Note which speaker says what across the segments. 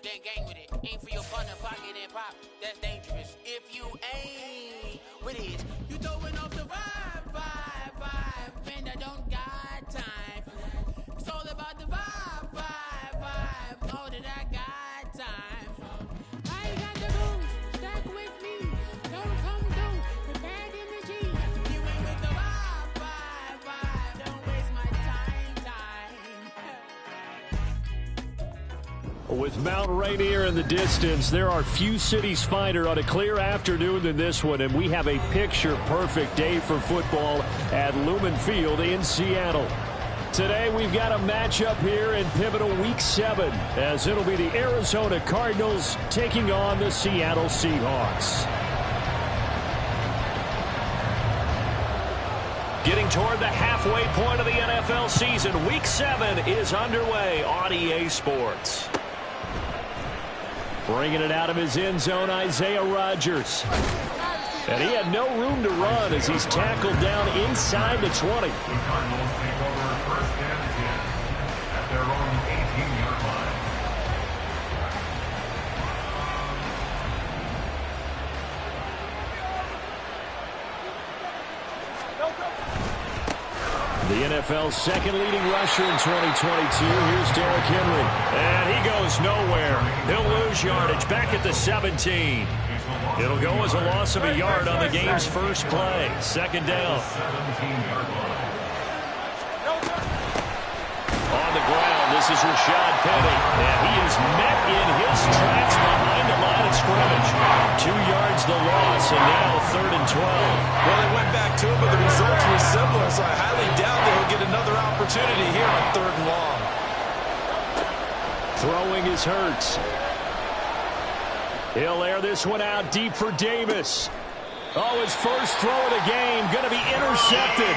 Speaker 1: then gang with it. Aim for your partner, pocket and pop. That's dangerous. If you ain't with it, you throwing off the vibe. Man, I don't got time for that. It's all about the vibe. All that I got time for. I got the rules, stuck with me. Don't come through with bad energy. You ain't with the vibe. Don't waste my time.
Speaker 2: With Mount Rainier in the distance, there are few cities finer on a clear afternoon than this one, and we have a picture-perfect day for football at Lumen Field in Seattle. Today, we've got a matchup here in pivotal Week 7, as it'll be the Arizona Cardinals taking on the Seattle Seahawks. Getting toward the halfway point of the NFL season, Week 7 is underway on EA Sports. Bringing it out of his end zone, Isaiah Rodgers. And he had no room to run as he's tackled down inside the 20.
Speaker 3: The Cardinals take over first and 10 at their own 18-yard line.
Speaker 2: The NFL's second leading rusher in 2022. Here's Derrick Henry. And he goes nowhere. He'll lose yardage back at the 17. It'll go as a loss of a yard on the game's first play. Second down. On the ground, this is Rashad Penny. And he is met in his tracks behind the line of scrimmage. 2 yards the loss, and now 3rd and 12.
Speaker 4: Well, they went back to it, but the results were similar, so I highly doubt that he'll get another opportunity here on 3rd and long.
Speaker 2: Throwing is Hurts. He'll air this one out deep for Davis. Oh, his first throw of the game going to be intercepted.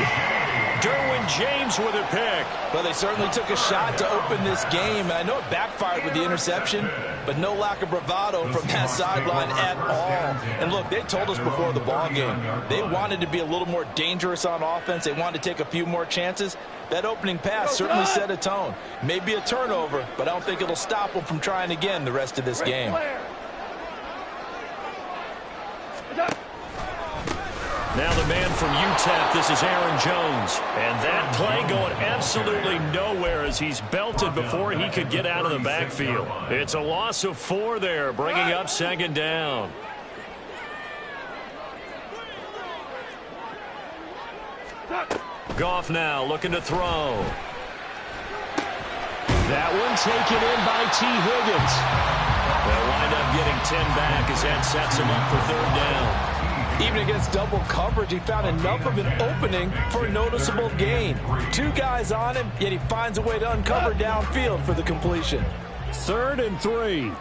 Speaker 2: Derwin James with a pick.
Speaker 4: Well, they certainly took a shot to open this game. I know it backfired with the interception, but no lack of bravado from that sideline at all. And look, they told us before the ball game, they wanted to be a little more dangerous on offense. They wanted to take a few more chances. That opening pass certainly set a tone. Maybe a turnover, but I don't think it'll stop them from trying again the rest of this game.
Speaker 2: Now the man from UTEP, this is Aaron Jones. And that play going absolutely nowhere as he's belted before he could get out of the backfield. It's a loss of 4 there, bringing up 2nd down. Goff now looking to throw. That one taken in by T. Higgins. They'll wind up getting 10 back as that sets him up for 3rd down.
Speaker 4: Even against double coverage, he found enough of an opening for a noticeable gain. 2 guys on him, yet he finds a way to uncover downfield for the completion.
Speaker 2: 3rd and 3.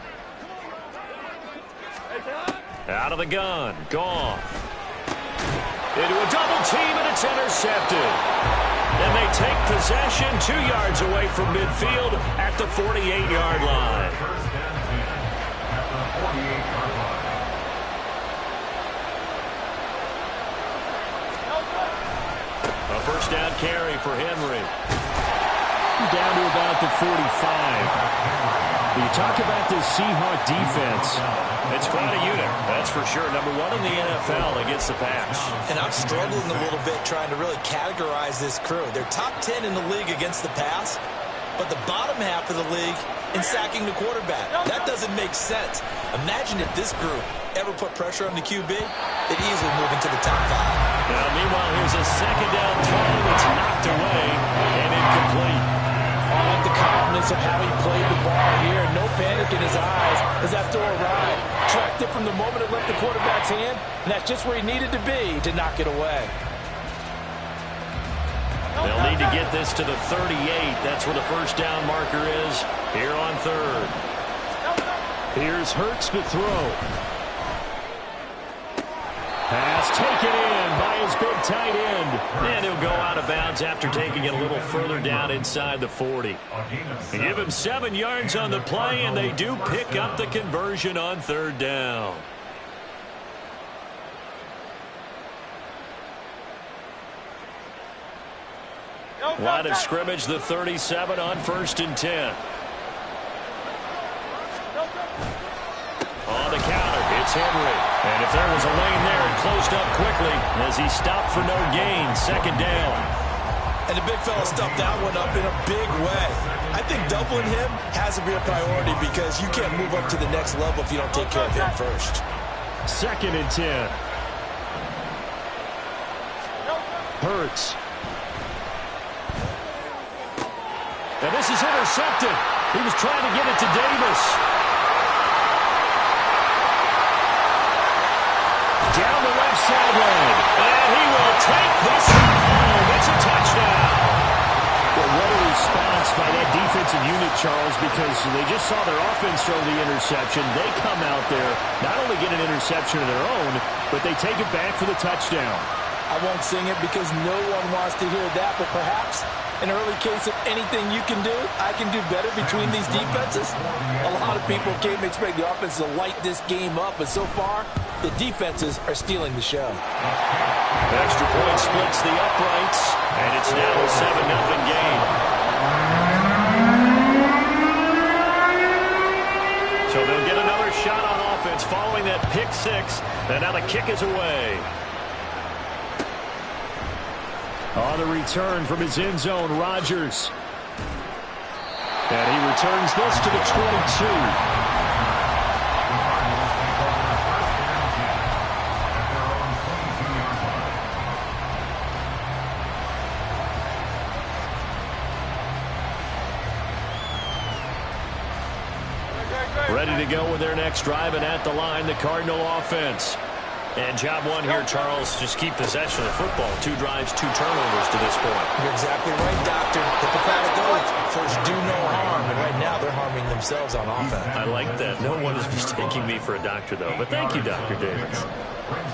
Speaker 2: Out of the gun, Goff. Into a double team, and it's intercepted. And they take possession 2 yards away from midfield at the 48-yard line. A first down carry for Henry. Down to about the 45. You talk about this Seahawk defense. It's quite a unit, that's for sure. Number 1 in the NFL against the pass.
Speaker 5: And I'm struggling a little bit trying to really categorize this crew. They're top 10 in the league against the pass, but the bottom half of the league in sacking the quarterback. That doesn't make sense. Imagine if this group ever put pressure on the QB, they'd easily move into the top 5.
Speaker 2: Now, meanwhile, here's a second down throw that's knocked away and incomplete.
Speaker 4: I like the calmness of how he played the ball here. No panic in his eyes as that throw arrived. Tracked it from the moment it left the quarterback's hand, and that's just where he needed to be to knock it away.
Speaker 2: They'll need to get this to the 38. That's where the first down marker is here on 3rd. Here's Hurts to throw. Pass taken in by his big tight end. And he'll go out of bounds after taking it a little further down inside the 40. They give him 7 yards on the play, and they do pick up the conversion on 3rd down. Line of scrimmage, the 37 on 1st and 10. Henry. And if there was a lane there, it closed up quickly as he stopped for no gain. Second down.
Speaker 4: And the big fella stuffed that one up in a big way. I think doubling him has to be a priority because you can't move up to the next level if you don't take care of him first.
Speaker 2: 2nd and 10. Hurts. And this is intercepted. He was trying to get it to Davis. Down the left sideline. And he will take this one home. It's a touchdown. Well, what a response by that defensive unit, Charles, because they just saw their offense throw the interception. They come out there, not only get an interception of their own, but they take it back for the touchdown.
Speaker 4: I won't sing it because no one wants to hear that, but perhaps an early case of anything you can do, I can do better between these defenses. A lot of people came to expect the offense to light this game up, but so far, the defenses are stealing the show.
Speaker 2: Extra point splits the uprights, and it's now a 7-0 game. So they'll get another shot on offense following that pick six, and now the kick is away. On the return from his end zone, Rodgers. And he returns this to the 22. Ready to go with their next drive, and at the line, the Cardinal offense. And job one here, Charles, just keep possession of the football. 2 drives, 2 turnovers to this point.
Speaker 4: You're exactly right, Doctor. Hippocratic oath. First, do no harm. And right now, they're harming themselves on offense.
Speaker 2: I like that. No one is mistaking me for a doctor, though. But thank you, Dr. Davis.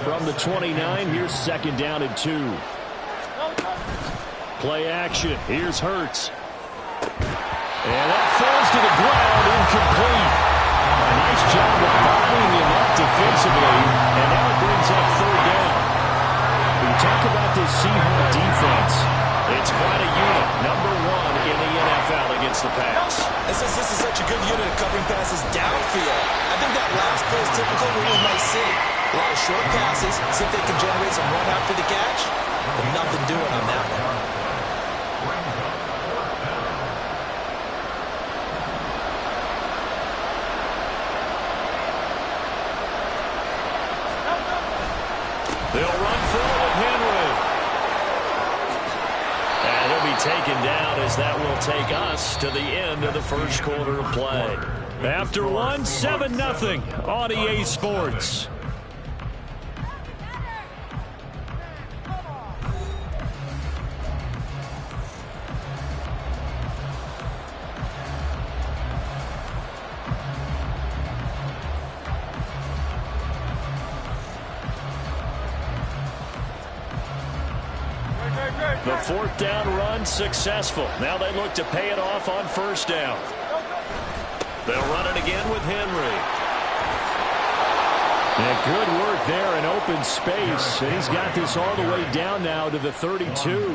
Speaker 2: From the 29, here's 2nd down and 2. Play action. Here's Hurts. And that falls to the ground, incomplete. A nice job of bottling him up defensively, and now it brings up 3rd down. When you talk about this Seahawks defense, it's quite a unit, number 1 in the NFL against the pass.
Speaker 4: And since this is such a good unit of covering passes downfield, I think that last play is typical of what we might see. A lot of short passes, see if they can generate some run after the catch, but nothing doing on that one.
Speaker 2: They'll run forward with Henry. And he'll be taken down as that will take us to the end of the first quarter of play. After 1, 7-0 on EA Sports. The 4th down run successful. Now they look to pay it off on 1st down. They'll run it again with Henry. And good work there in open space. And he's got this all the way down now to the 32.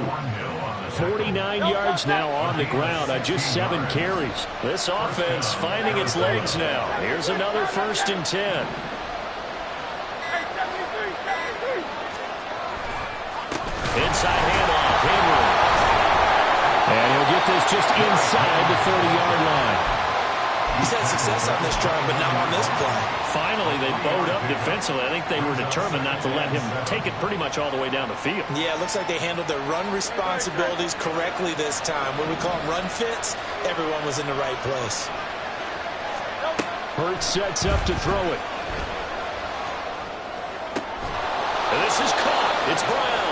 Speaker 2: 49 yards now on the ground on just 7 carries. This offense finding its legs now. Here's another 1st and 10. Inside handoff, Henry. And he'll get this just inside the 30-yard line.
Speaker 4: He's had success on this drive, but not on this play.
Speaker 2: Finally, they bowed up defensively. I think they were determined not to let him take it pretty much all the way down the field.
Speaker 4: Yeah, it looks like they handled their run responsibilities correctly this time. When we call them run fits, everyone was in the right place.
Speaker 2: Hurts sets up to throw it. And this is caught. It's Brown.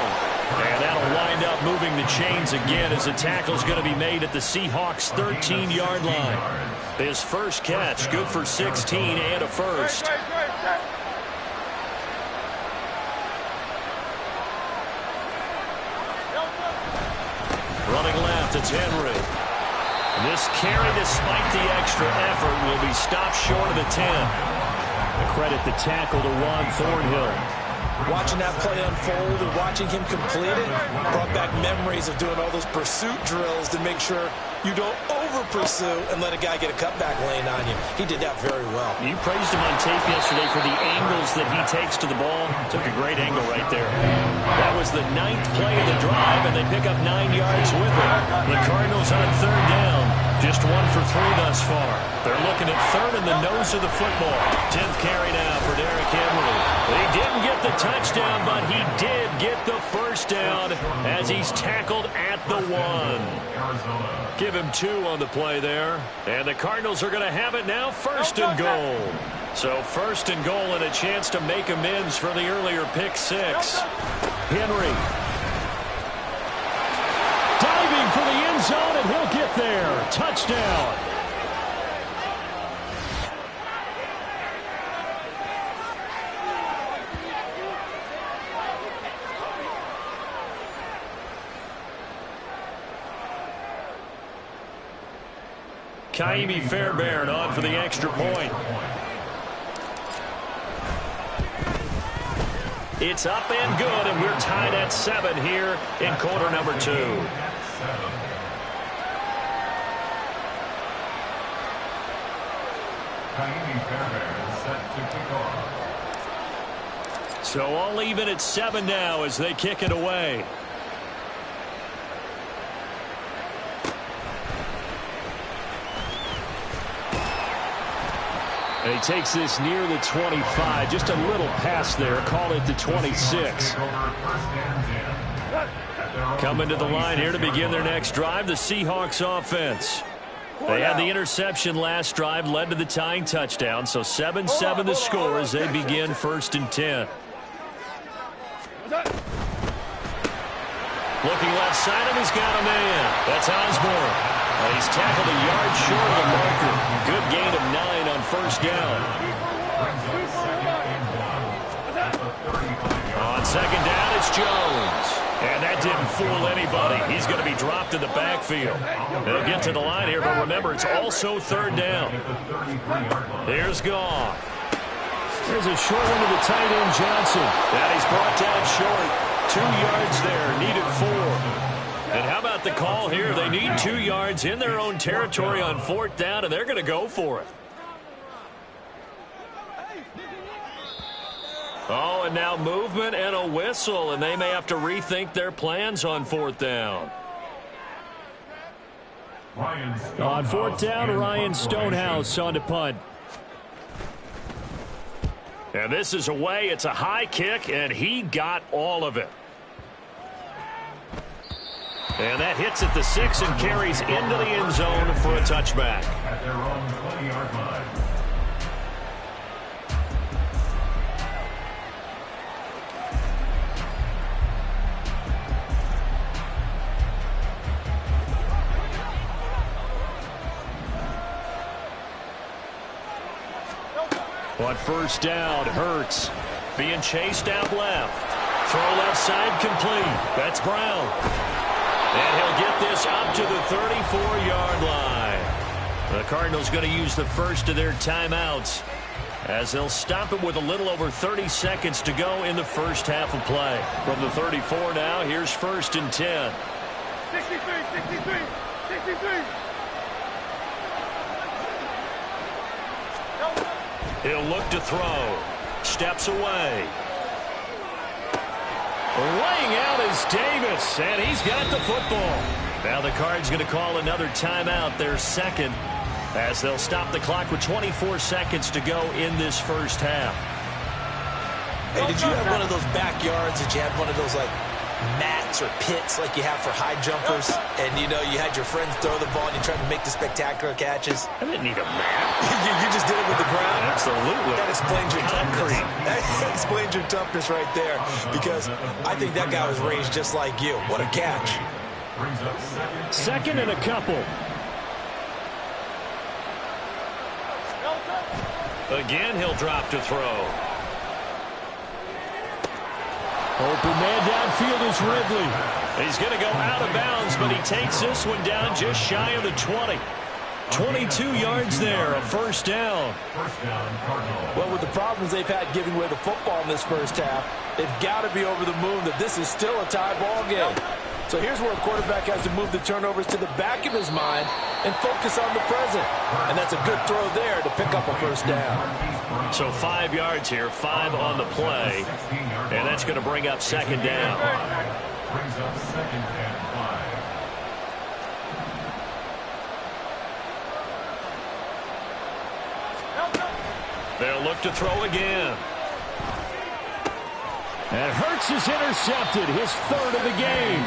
Speaker 2: And that'll wind up moving the chains again as the tackle's going to be made at the Seahawks' 13-yard line. His first catch, good for 16 and a first. Running left, it's Henry. This carry, despite the extra effort, will be stopped short of the 10. The credit the tackle to Juan Thornhill.
Speaker 4: Watching that play unfold and watching him complete it brought back memories of doing all those pursuit drills to make sure you don't
Speaker 5: over-pursue and let a guy get a cutback lane on you. He did that very well.
Speaker 2: You praised him on tape yesterday for the angles that he takes to the ball. Took a great angle right there. That was the 9th play of the drive, and they pick up 9 yards with it. The Cardinals on 3rd down. Just 1 for 3 thus far. They're looking at 3rd in the nose of the football. 10th carry now for Derrick Henry. He didn't get the touchdown, but he did get the first down as he's tackled at the 1. Give him 2 on the play there. And the Cardinals are going to have it now, 1st and goal. So 1st and goal and a chance to make amends for the earlier pick 6. Henry. Diving for the end zone, and he'll get there. Touchdown. Kaimi Fairbairn on for the extra point. It's up and good, and we're tied at 7 here in quarter number 2.
Speaker 3: Kaimi Fairbairn set to kick off.
Speaker 2: So all even at 7 now as they kick it away. And he takes this near the 25. Just a little pass there. Call it the 26. Coming to the line here to begin their next drive, the Seahawks offense. They had the interception last drive, led to the tying touchdown. So 7-7 the score as they begin 1st and 10. Looking left side, and he's got a man. That's Osborne. And he's tackled a yard short of the marker. Good gain of 9 on 1st down. On 2nd down, it's Jones. And that didn't fool anybody. He's going to be dropped in the backfield. They'll get to the line here, but remember, it's also 3rd down. Here's Goff. There's a short one to the tight end, Johnson. And he's brought down short. 2 yards there, needed 4. And how about the call here? They need 2 yards in their own territory on 4th down, and they're going to go for it. Oh, and now movement and a whistle, and they may have to rethink their plans on 4th down. On 4th down, Ryan Stonehouse on to punt. And this is away. It's a high kick, and he got all of it. And that hits at the 6 and carries into the end zone for a touchback.
Speaker 3: At their own 20-yard line.
Speaker 2: On 1st down, Hurts being chased out left. Throw left side complete. That's Brown. And he'll get this up to the 34-yard line. The Cardinals going to use the first of their timeouts as they'll stop it with a little over 30 seconds to go in the first half of play. From the 34 now, here's 1st and 10.
Speaker 6: 63.
Speaker 2: He'll look to throw. Steps away. Laying out is Davis, and he's got the football. Now the Cards going to call another timeout, their 2nd, as they'll stop the clock with 24 seconds to go in this first half.
Speaker 5: Hey, did you have one of those backyards that you had one of those, like, mats or pits like you have for high jumpers, and you know you had your friends throw the ball and you tried to make the spectacular catches?
Speaker 2: I didn't need a mat.
Speaker 5: you just did it with the ground?
Speaker 2: Absolutely.
Speaker 5: That explains your toughness. That explains your toughness right there, because I think that guy was raised just like you. What a catch.
Speaker 2: 2nd and a couple. Again, he'll drop to throw. Open man downfield is Ridley. He's going to go out of bounds, but he takes this one down just shy of the 20. 22 yards there, a 1st down.
Speaker 4: Well, with the problems they've had giving away the football in this first half, they've got to be over the moon that this is still a tie ball game. So here's where a quarterback has to move the turnovers to the back of his mind and focus on the present. And that's a good throw there to pick up a first down.
Speaker 2: So 5 yards here, 5 on the play. And that's going to bring up second down.
Speaker 3: Brings up second and 5.
Speaker 2: They'll look to throw again. And Hurts is intercepted, his third of the game.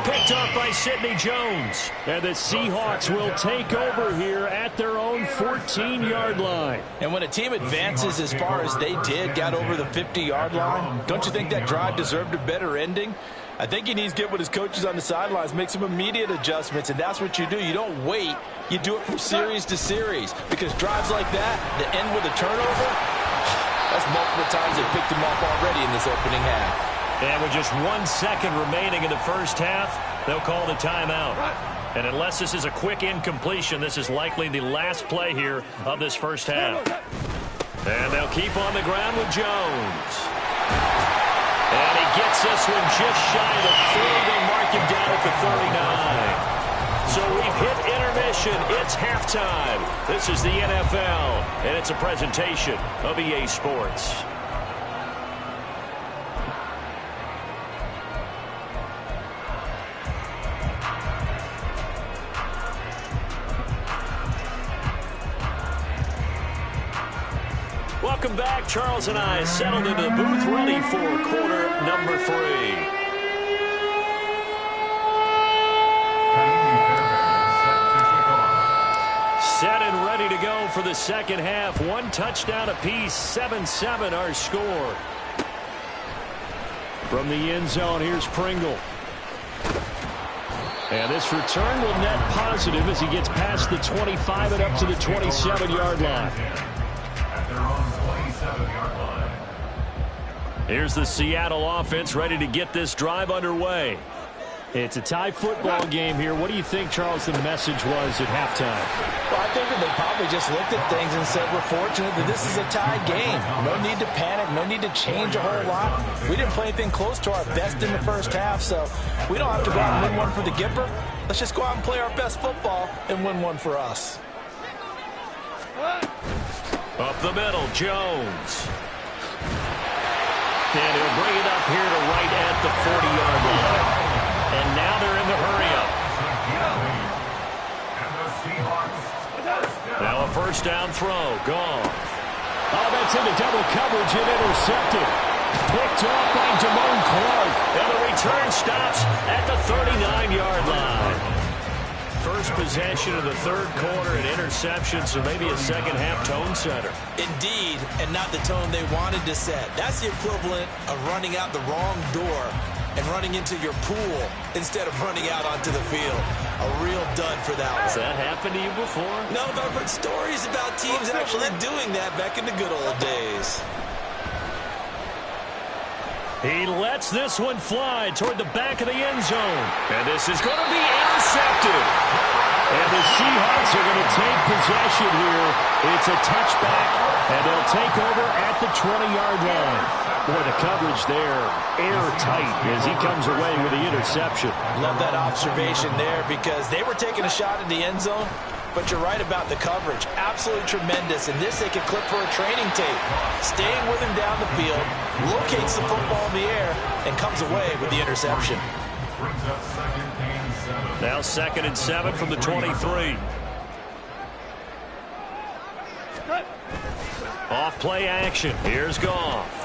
Speaker 2: Picked up by Sidney Jones. And the Seahawks will take over here at their own 14-yard line.
Speaker 4: And when a team advances as far as they did, got over the 50-yard line, don't you think that drive deserved a better ending? I think he needs to get with his coaches on the sidelines, make some immediate adjustments, and that's what you do. You don't wait. You do it from series to series, because drives like that end with a turnover, that's multiple times they picked him off already in this opening half.
Speaker 2: And with just 1 second remaining in the first half, they'll call the timeout. And unless this is a quick incompletion, this is likely the last play here of this first half. And they'll keep on the ground with Jones. And he gets this one just shy of the 40. They'll mark him down at the 39. So we've hit intermission. It's halftime. This is the NFL, and it's a presentation of EA Sports. Welcome back. Charles and I settled into the booth, ready for quarter number 3. Set and ready to go for the second half. 1 touchdown apiece, 7-7 our score. From the end zone, here's Pringle. And this return will net positive as he gets past the 25 and up to the 27-yard line.
Speaker 3: At their own 27-yard line.
Speaker 2: Here's the Seattle offense ready to get this drive underway. It's a tie football game here. What do you think, Charles, the message was at halftime?
Speaker 4: Well, I think that they probably just looked at things and said, we're fortunate that this is a tie game. No need to panic. No need to change a whole lot. We didn't play anything close to our best in the first half, so we don't have to go out and win one for the Gipper. Let's just go out and play our best football and win one for us.
Speaker 2: Up the middle, Jones. And he'll bring it up here to right at the 40-yard line. And now they're in the hurry-up. Now a first down throw. Gone.
Speaker 6: Oh, that's into double coverage and intercepted. Picked off by Damone Clark.
Speaker 2: And the return stops at the 39-yard line. First possession of the third quarter, an interception, so maybe a second-half tone setter.
Speaker 5: Indeed, and not the tone they wanted to set. That's the equivalent of running out the wrong door and running into your pool instead of running out onto the field. A real dud for that one.
Speaker 2: Has that happened to you before?
Speaker 5: No, but I've heard stories about teams actually doing that back in the good old days.
Speaker 2: He lets this one fly toward the back of the end zone. And this is going to be intercepted.
Speaker 6: And the Seahawks are going to take possession here. It's a touchback, and they'll take over at the 20-yard line. Boy, the coverage there, airtight as he comes away with the interception.
Speaker 4: Love that observation there because they were taking a shot at the end zone, but you're right about the coverage. Absolutely tremendous. And this they could clip for a training tape. Staying with him down the field, locates the football in the air, and comes away with the interception.
Speaker 3: Brings up second and 7.
Speaker 2: Now 2nd and 7 from the 23. Off play action. Here's Goff.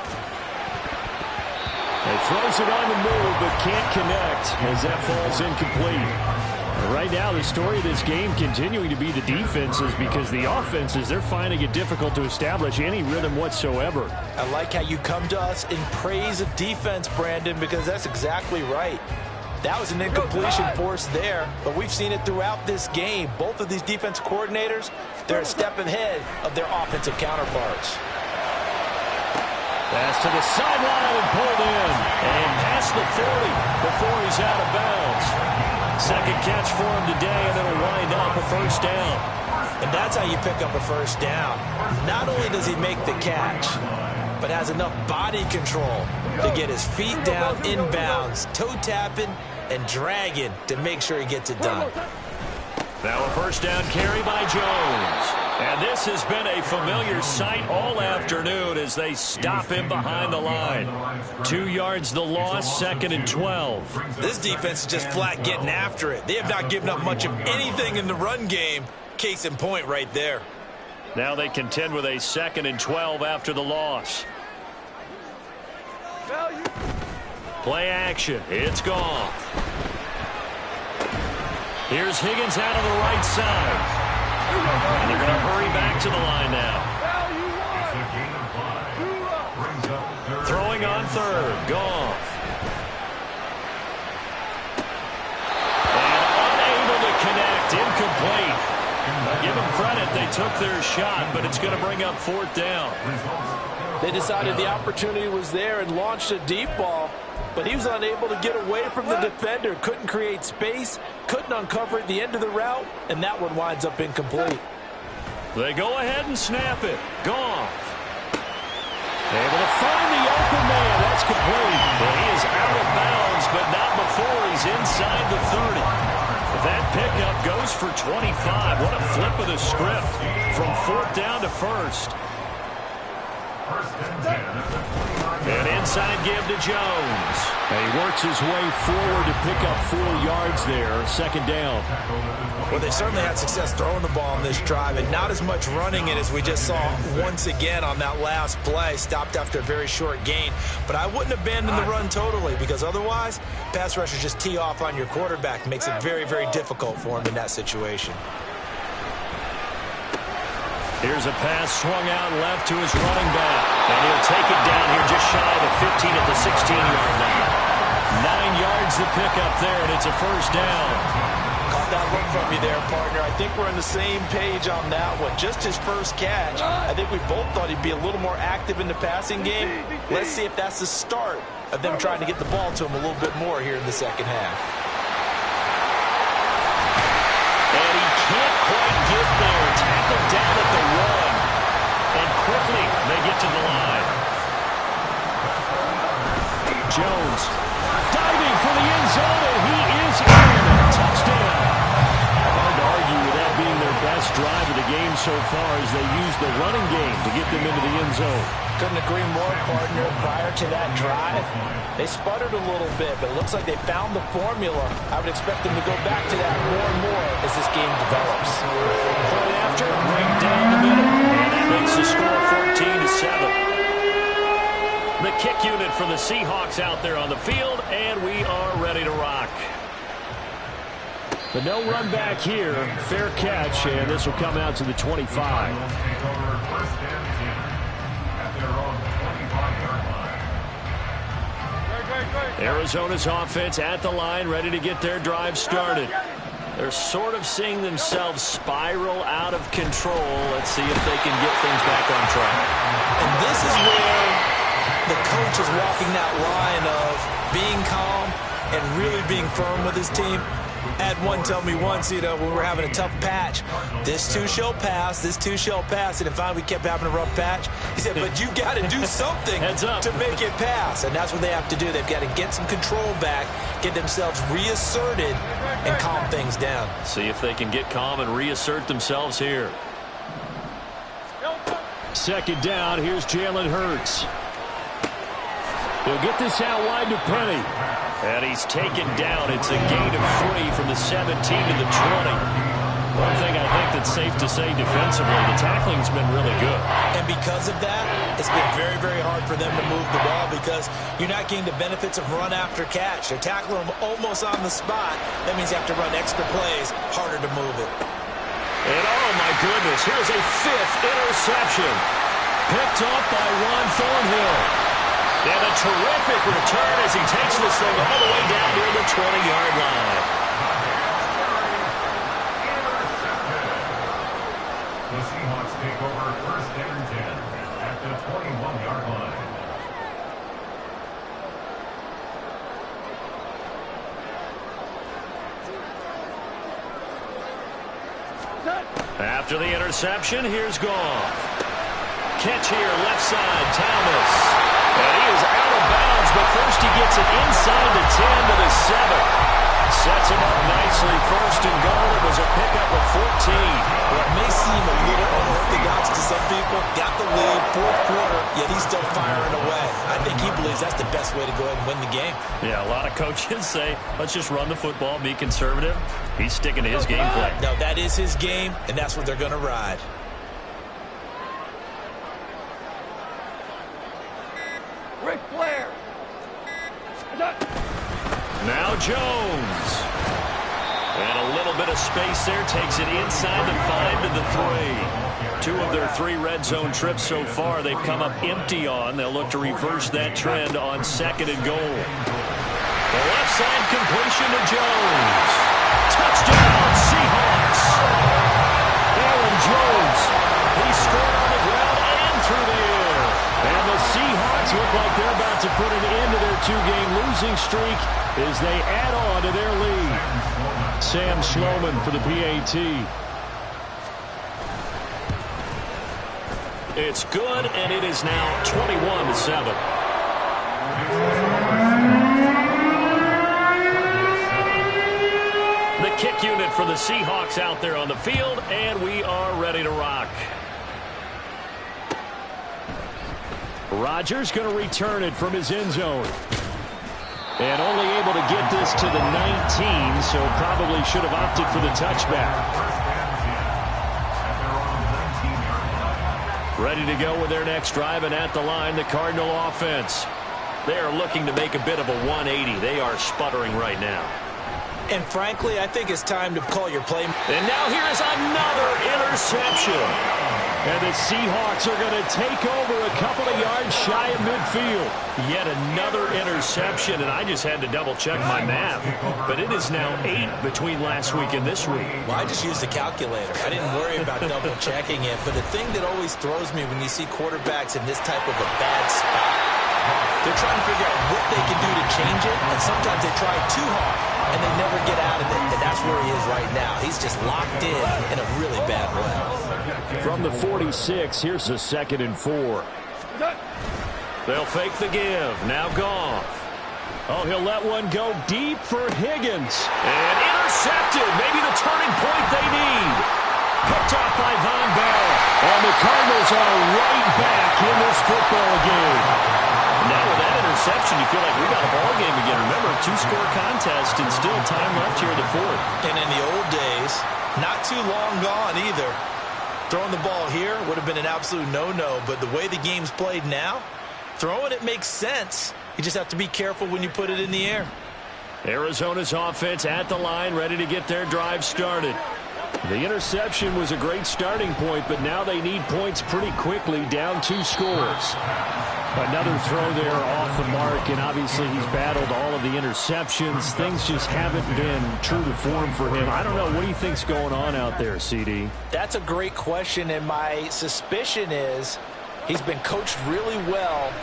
Speaker 6: He throws it on the move, but can't connect as that falls incomplete. Right now, the story of this game continuing to be the defenses because the offenses, they're finding it difficult to establish any rhythm whatsoever.
Speaker 4: I like how you come to us in praise of defense, Brandon, because that's exactly right. That was an incompletion forced there, but we've seen it throughout this game. Both of these defense coordinators, they're a step ahead of their offensive counterparts.
Speaker 2: Pass to the sideline and pulled in. And past the 40 before he's out of bounds. Second catch for him today, and it'll wind up a first down.
Speaker 5: And that's how you pick up a first down. Not only does he make the catch, but has enough body control to get his feet down inbounds, toe tapping, and dragging to make sure he gets it done.
Speaker 2: Now a first down carry by Jones. And this has been a familiar sight all afternoon as they stop him behind the line. 2 yards the loss, 2nd and 12.
Speaker 5: This defense is just flat getting after it. They have not given up much of anything in the run game. Case in point right there.
Speaker 2: Now they contend with a 2nd and 12 after the loss. Play action. It's gone. Here's Higgins out on the right side. And they're going to hurry back to the line now. Throwing on 3rd. Goff. And unable to connect. Incomplete. Give them credit. They took their shot, but it's going to bring up 4th down.
Speaker 4: They decided the opportunity was there and launched a deep ball, but he was unable to get away from the defender. Couldn't create space, couldn't uncover at the end of the route, and that one winds up incomplete.
Speaker 2: They go ahead and snap it. Goff. Able to find the open man. That's complete. Well, he is out of bounds, but not before he's inside the 30. That pickup goes for 25. What a flip of the script from 4th down to 1st. And inside give to Jones. And he works his way forward to pick up 4 yards there. 2nd down.
Speaker 5: Well, they certainly had success throwing the ball on this drive, and not as much running it as we just saw once again on that last play. Stopped after a very short gain. But I wouldn't abandon the run totally, because otherwise, pass rushers just tee off on your quarterback. Makes it very, very difficult for him in that situation.
Speaker 2: Here's a pass swung out left to his running back. And he'll take it down here just shy of the 15 at the 16-yard line. 9 yards to pick up there, and it's a 1st down.
Speaker 4: Caught that look from you there, partner. I think we're on the same page on that one. Just his first catch. I think we both thought he'd be a little more active in the passing game. Let's see if that's the start of them trying to get the ball to him a little bit more here in the 2nd half.
Speaker 2: And he can't quite get there. Tackled down at the 1. And quickly they get to the line. Jones diving for the end zone, and he is in. Touchdown. Hard to argue with that being their best drive of the game so far as they use the running game to get them into the end zone.
Speaker 4: Couldn't agree more, partner. Prior to that drive, they sputtered a little bit, but it looks like they found the formula. I would expect them to go back to that more and more as this game develops.
Speaker 2: Right after, right down the middle, and that makes the score 14-7. The kick unit for the Seahawks out there on the field, and we are ready to rock. The no run back here, fair catch, and this will come out to the 25. Arizona's offense at the line, ready to get their drive started. They're sort of seeing themselves spiral out of control. Let's see if they can get things back on track.
Speaker 5: And this is where the coach is walking that line of being calm and really being firm with his team. Had one tell me once, when we were having a tough patch, this too shall pass, this too shall pass. And finally we kept having a rough patch. He said, but you got to do something to make it pass. And that's what they have to do. They've got to get some control back, get themselves reasserted, and calm things down.
Speaker 2: See if they can get calm and reassert themselves here. 2nd down, here's Jalen Hurts. He'll get this out wide to Penny. And he's taken down. It's a gain of 3 from the 17 to the 20. One thing I think that's safe to say defensively, the tackling's been really good.
Speaker 5: And because of that, it's been very, very hard for them to move the ball because you're not getting the benefits of run after catch. They're tackling them almost on the spot. That means you have to run extra plays, harder to move it.
Speaker 2: And oh my goodness, here's a 5th interception. Picked off by Juan Thornhill. And a terrific return as he takes this thing all the way down near the 20-yard line.
Speaker 3: The Seahawks take over 1st and 10 at the 21-yard line.
Speaker 2: After the interception, here's Goff. Catch here, left side, Thomas. And he is out of bounds, but first he gets it inside the 10 to the 7. Sets him up nicely. First and goal. It was a pickup of 14.
Speaker 5: Well, it may seem a little unorthodox to some people. Got the lead, fourth quarter, yet he's still firing away. I think he believes that's the best way to go ahead and win the game.
Speaker 2: Yeah, a lot of coaches say, let's just run the football, be conservative. He's sticking to his game plan.
Speaker 5: No, that is his game, and that's what they're going to ride.
Speaker 7: Ric Flair.
Speaker 2: Now Jones. And a little bit of space there. Takes it inside the 5 to the 3. 2 of their 3 red zone trips so far they've come up empty on. They'll look to reverse that trend on 2nd and goal. The left side completion to Jones. Touchdown, Seahawks. Aaron Jones. He scored on the ground and through the air. And the Seahawks look like they're about to put an end to their 2-game losing streak as they add on to their lead. Sam Sloman for the PAT. It's good, and it is now 21-7. The kick unit for the Seahawks out there on the field, and we are ready to rock. Rodgers going to return it from his end zone. And only able to get this to the 19, so probably should have opted for the touchback. Ready to go with their next drive, and at the line, the Cardinal offense. They are looking to make a bit of a 180. They are sputtering right now.
Speaker 5: And frankly, I think it's time to call your play.
Speaker 2: And now here's another interception. And the Seahawks are going to take over a couple of yards shy of midfield. Yet another interception, and I just had to double-check my math. But it is now 8 between last week and this week.
Speaker 5: Well, I just used a calculator. I didn't worry about double-checking it. But the thing that always throws me when you see quarterbacks in this type of a bad spot, they're trying to figure out what they can do to change it, and sometimes they try too hard, and they never get out of it, and that's where he is right now. He's just locked in a really bad way.
Speaker 2: From the 46, here's a 2nd and 4. They'll fake the give. Now Goff. Oh, he'll let one go deep for Higgins. And intercepted. Maybe the turning point they need. Picked off by Von Bell. And the Cardinals are right back in this football game. Now with that interception, you feel like we got a ball game again. Remember, 2-score contest and still time left here in the 4th.
Speaker 5: And in the old days, not too long gone either. Throwing the ball here would have been an absolute no-no, but the way the game's played now, throwing it makes sense. You just have to be careful when you put it in the air.
Speaker 2: Arizona's offense at the line, ready to get their drive started. The interception was a great starting point, but now they need points pretty quickly, down 2 scores. Another throw there off the mark, and obviously he's battled all of the interceptions. Things just haven't been true to form for him. I don't know. What do you think's going on out there, CD?
Speaker 5: That's a great question, and my suspicion is he's been coached really well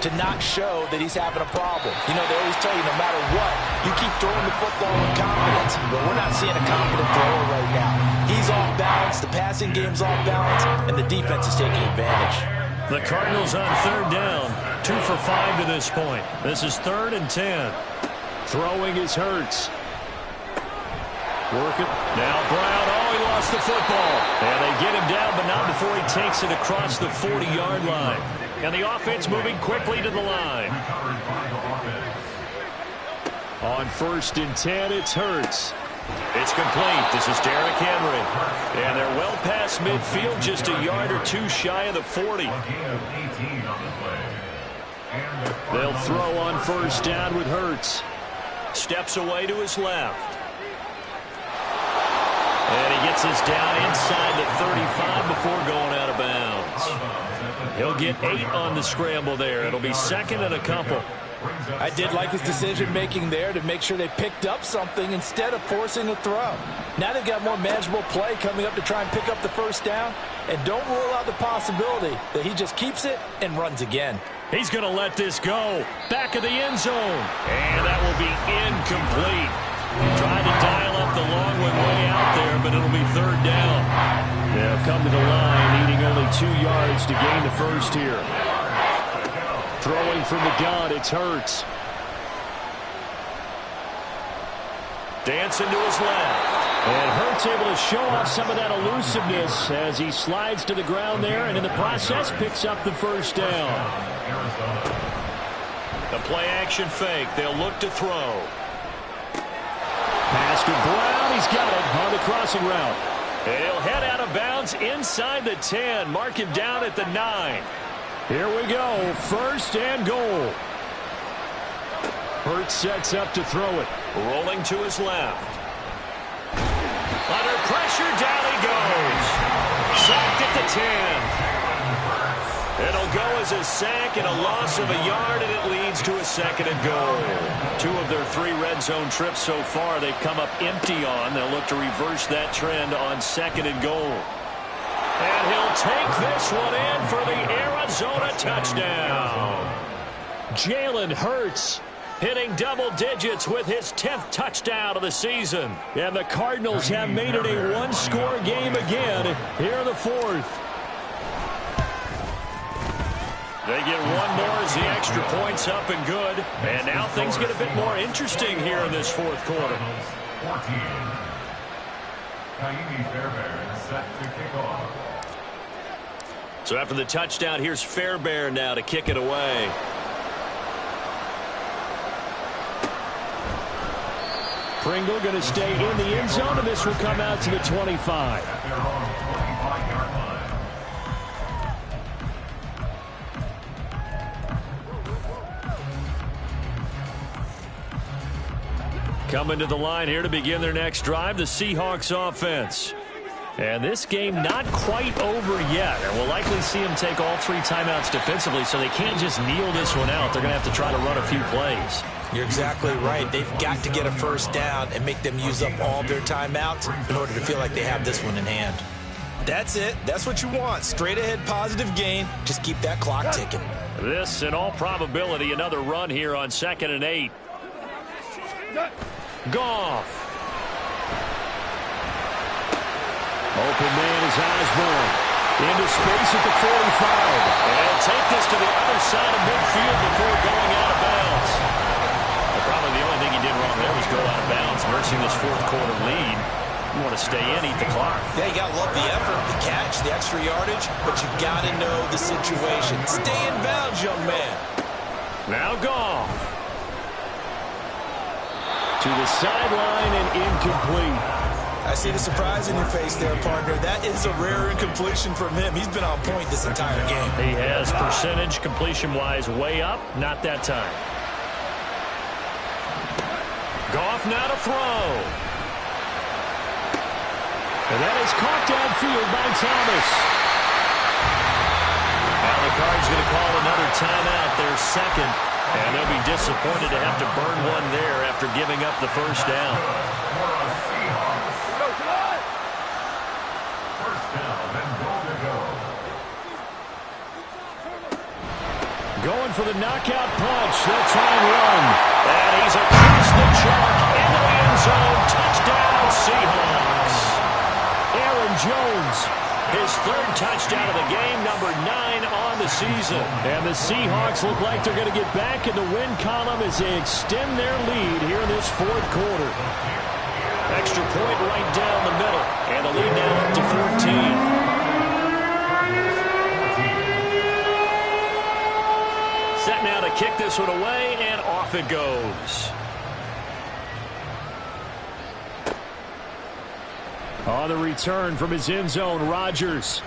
Speaker 5: to not show that he's having a problem. You know, they always tell you no matter what, you keep throwing the football with confidence. But we're not seeing a confident thrower right now. He's off balance, the passing game's off balance, and the defense is taking advantage.
Speaker 2: The Cardinals on 3rd down, 2 for 5 to this point. This is 3rd and 10. Throwing is Hurts. Working. Now Brown. Oh, he lost the football. And they get him down, but not before he takes it across the 40-yard line. And the offense moving quickly to the line. On 1st and 10, it's Hurts. It's complete. This is Derrick Henry. And they're well past midfield, just a yard or 2 shy of the 40. They'll throw on 1st down with Hurts. Steps away to his left. And he gets us down inside the 35 before going out of bounds. He'll get 8 on the scramble there. It'll be 2nd and a couple.
Speaker 5: I did like his decision-making there to make sure they picked up something instead of forcing a throw. Now they've got more manageable play coming up to try and pick up the 1st down. And don't rule out the possibility that he just keeps it and runs again.
Speaker 2: He's going to let this go. Back of the end zone. And that will be incomplete. Trying to dial up the long one way out there, but it'll be 3rd down. They'll come to the line, needing only 2 yards to gain the 1st here. Throwing from the gun, it's Hurts. Dancing to his left. And Hurts able to show off some of that elusiveness as he slides to the ground there, and in the process picks up the first down. The play-action fake. They'll look to throw. Pass to Brown. He's got it on the crossing route. He'll head out of bounds inside the 10. Mark him down at the 9. Here we go. First and goal. Hurts sets up to throw it. Rolling to his left. Under pressure, down he goes. Sacked at the 10. It'll go as a sack and a loss of a yard, and it leads to a second and goal. 2 of their 3 red zone trips so far they've come up empty on. They'll look to reverse that trend on second and goal. And he'll take this one in for the Arizona touchdown. Jalen Hurts hitting double digits with his 10th touchdown of the season. And the Cardinals have made it a one-score game again here in the 4th. They get one more as the extra point's up and good. And now things get a bit more interesting here in this 4th quarter.
Speaker 3: 14. Kaimi Fairbairn set to kick off.
Speaker 2: So after the touchdown, here's Fairbairn now to kick it away. Pringle going to stay in the end zone, and this will come out to the 25.
Speaker 3: At their own 25-yard line.
Speaker 2: Coming to the line here to begin their next drive, the Seahawks offense. And this game not quite over yet. And we'll likely see them take all 3 timeouts defensively, so they can't just kneel this one out. They're going to have to try to run a few plays.
Speaker 5: You're exactly right. They've got to get a first down and make them use up all their timeouts in order to feel like they have this one in hand. That's it. That's what you want. Straight ahead positive gain. Just keep that clock ticking.
Speaker 2: This, in all probability, another run here on 2nd and 8. Goff. Open man is Osborne. Into space at the 45. And take this to the other side of midfield before going out of bounds. Probably the only thing he did wrong there was go out of bounds, nursing this 4th quarter lead. You want to stay in, eat the clock.
Speaker 5: Yeah, you got to love the effort, the catch, the extra yardage, but you got to know the situation. Stay in bounds, young man.
Speaker 2: Now Goff. To the sideline and incomplete.
Speaker 5: I see the surprise in your face there, partner. That is a rare incompletion from him. He's been on point this entire game.
Speaker 2: He has percentage completion-wise way up, not that time. Goff now to throw. And that is caught downfield by Thomas. Now the Cards going to call another timeout, their second. And they'll be disappointed to have to burn one there after giving up the first down.
Speaker 3: First down and goal to go.
Speaker 2: Going for the knockout punch. They'll try and run. And he's across the chalk into the end zone. Touchdown, Seahawks. Aaron Jones, his 3rd touchdown of the game, number 9 on the season. And the Seahawks look like they're going to get back in the win column as they extend their lead here in this 4th quarter. Extra point right down the middle. And the lead now up to 14. Set now to kick this one away, and off it goes. On the return from his end zone, Rodgers.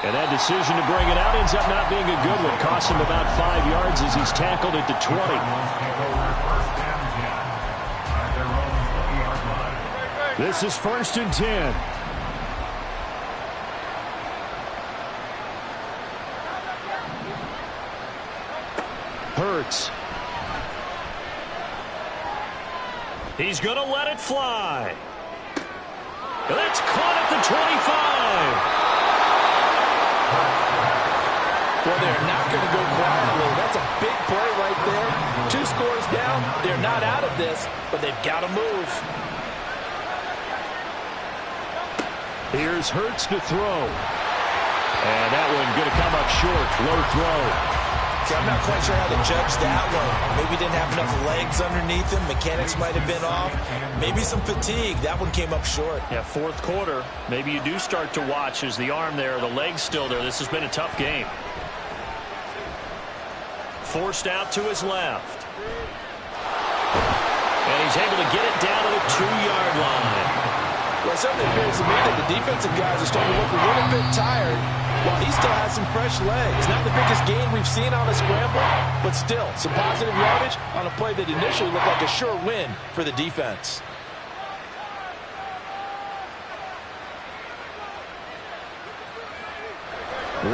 Speaker 2: And that decision to bring it out ends up not being a good one. Costs him about 5 yards as he's tackled at the 20. This is 1st and 10. Hurts. He's going to let it fly. That's caught at the 25.
Speaker 4: Well, they're not going to go quietly. That's a big play right there. 2 scores down. They're not out of this, but they've got to move.
Speaker 2: Here's Hurts to throw. And that one going to come up short. Low throw.
Speaker 5: See, I'm not quite sure how to judge that one. Maybe didn't have enough legs underneath him. Mechanics might have been off. Maybe some fatigue. That one came up short.
Speaker 2: Yeah, fourth quarter. Maybe you do start to watch as the arm there, the leg's still there. This has been a tough game. Forced out to his left. And he's able to get it down to the 2-yard line.
Speaker 4: Well, it certainly appears to me that the defensive guys are starting to look a little bit tired while he still has some fresh legs. Not the biggest gain we've seen on a scramble, but still some positive yardage on a play that initially looked like a sure win for the defense.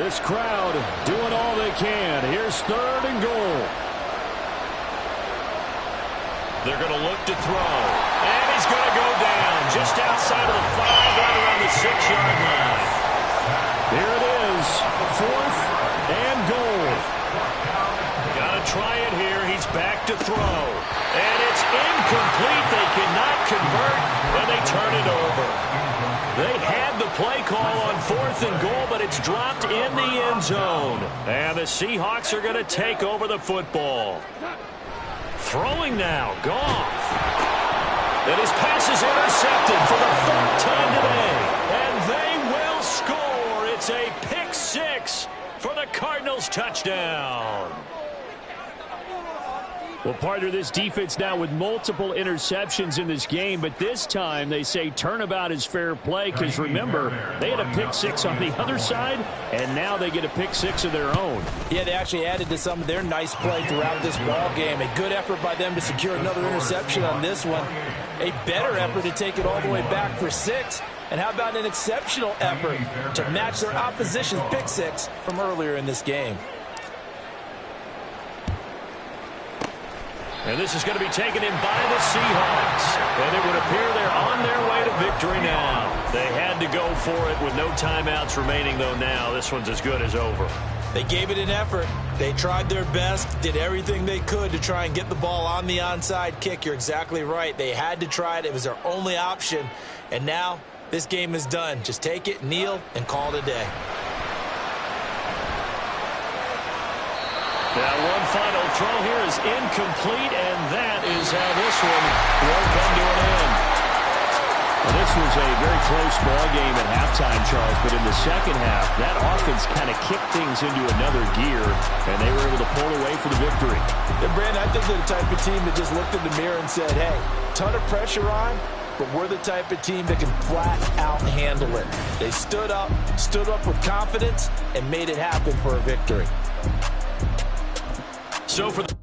Speaker 2: This crowd doing all they can. Here's 3rd and goal. They're going to look to throw. And he's going to go down just outside of the 5, right around the 6-yard line. Here it is, 4th and goal. Got to try it here. He's back to throw. And it's incomplete. They cannot convert, and they turn it over. They had the play call on 4th and goal, but it's dropped in the end zone. And the Seahawks are going to take over the football. Throwing now, Goff. And his pass is intercepted for the 3rd time today. And they will score. It's a pick 6 for the Cardinals touchdown. Well, partner, this defense now with multiple interceptions in this game, but this time they say turnabout is fair play because, remember, they had a pick 6 on the other side, and now they get a pick 6 of their own.
Speaker 4: Yeah, they actually added to some of their nice play throughout this ball game. A good effort by them to secure another interception on this one. A better effort to take it all the way back for 6. And how about an exceptional effort to match their opposition's pick 6 from earlier in this game.
Speaker 2: And this is going to be taken in by the Seahawks. And it would appear they're on their way to victory now. They had to go for it with no timeouts remaining, though now this one's as good as over.
Speaker 5: They gave it an effort. They tried their best, did everything they could to try and get the ball on the onside kick. You're exactly right. They had to try it. It was their only option. And now this game is done. Just take it, kneel, and call it a day.
Speaker 2: Now one final throw here is incomplete, and that is how this one will come to an end. Well, this was a very close ball game at halftime, Charles, but in the second half, that offense kind of kicked things into another gear, and they were able to pull away for the victory.
Speaker 4: And Brandon, I think they're the type of team that just looked in the mirror and said, hey, ton of pressure on, but we're the type of team that can flat out handle it. They stood up with confidence, and made it happen for a victory.
Speaker 2: So for the